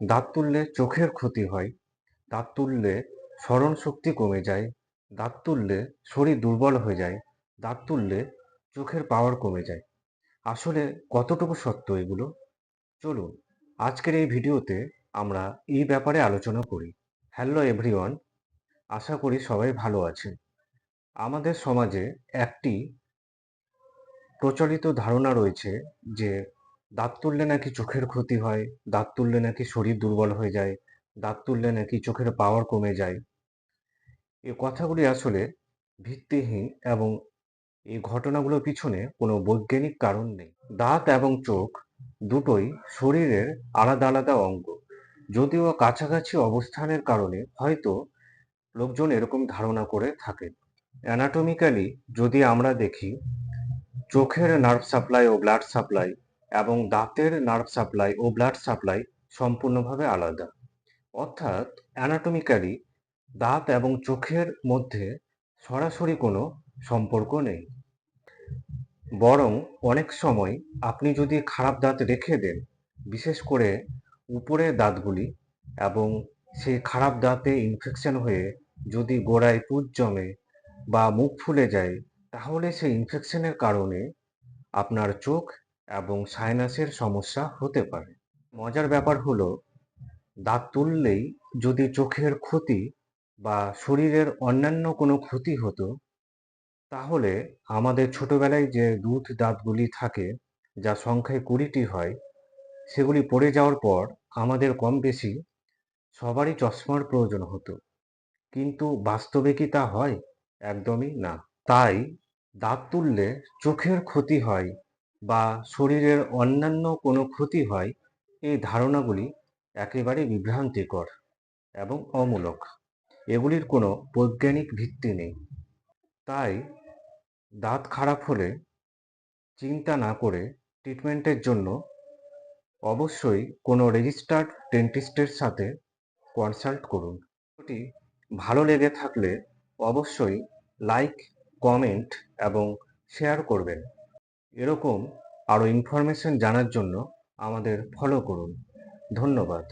দাঁত তুললে চোখের ক্ষতি হয়, দাঁত তুললে স্মরণ শক্তি কমে যায়, দাঁত তুললে শরীর দুর্বল হয়ে যায়, দাঁত তুললে চোখের পাওয়ার কমে যায়। আসলে কতটুকু সত্য এগুলো? চলুন আজকের এই ভিডিওতে আমরা এই ব্যাপারে আলোচনা করি। হ্যালো এভরিওয়ান, আশা করি সবাই ভালো আছেন। আমাদের সমাজে একটি প্রচলিত ধারণা রয়েছে যে দাঁত তুললে নাকি চোখের ক্ষতি হয়, দাঁত তুললে নাকি শরীর দুর্বল হয়ে যায়, দাঁত তুললে নাকি চোখের পাওয়ার কমে যায়। এই কথাগুলি আসলে ভিত্তিহীন এবং এই ঘটনাগুলোর পিছনে কোনো বৈজ্ঞানিক কারণ নেই। দাঁত এবং চোখ দুটোই শরীরের আলাদা আলাদা অঙ্গ। যদিও কাছাকাছি অবস্থানের কারণে হয়তো লোকজন এরকম ধারণা করে থাকেন। অ্যানাটমিক্যালি যদি আমরা দেখি, চোখের নার্ভ সাপ্লাই ও ব্লাড সাপ্লাই এবং দাঁতের নার্ভ সাপ্লাই ও ব্লাড সাপ্লাই সম্পূর্ণভাবে আলাদা। অর্থাৎ অ্যানাটমিক্যালি দাঁত এবং চোখের মধ্যে সরাসরি কোনো সম্পর্ক নেই। বরং অনেক সময় আপনি যদি খারাপ দাঁত রেখে দেন, বিশেষ করে উপরের দাঁতগুলি, এবং সেই খারাপ দাঁতে ইনফেকশন হয়ে যদি গোড়ায় পুঁজ জমে বা মুখ ফুলে যায়, তাহলে সেই ইনফেকশনের কারণে আপনার চোখ এবং সাইনাসের সমস্যা হতে পারে। মজার ব্যাপার হলো, দাঁত তুললেই যদি চোখের ক্ষতি বা শরীরের অন্যান্য কোনো ক্ষতি হতো, তাহলে আমাদের ছোটবেলায় যে দুধ দাঁতগুলি থাকে, যা সংখ্যায় 20টি হয়, সেগুলি পড়ে যাওয়ার পর আমাদের কম বেশি সবারই চশমার প্রয়োজন হতো। কিন্তু বাস্তবে কি তা হয়? একদমই না। তাই দাঁত তুললে চোখের ক্ষতি হয় বা শরীরের অন্যান্য কোনো ক্ষতি হয়, এই ধারণাগুলি একেবারে বিভ্রান্তিকর এবং অমূলক। এগুলির কোনো বৈজ্ঞানিক ভিত্তি নেই। তাই দাঁত খারাপ হলে চিন্তা না করে ট্রিটমেন্টের জন্য অবশ্যই কোনো রেজিস্টার্ড ডেন্টিস্টের সাথে কনসাল্ট করুন। ভিডিওটি ভালো লেগে থাকলে অবশ্যই লাইক, কমেন্ট এবং শেয়ার করবেন। এরকম আরও ইনফরমেশন জানার জন্য আমাদের ফলো করুন। ধন্যবাদ।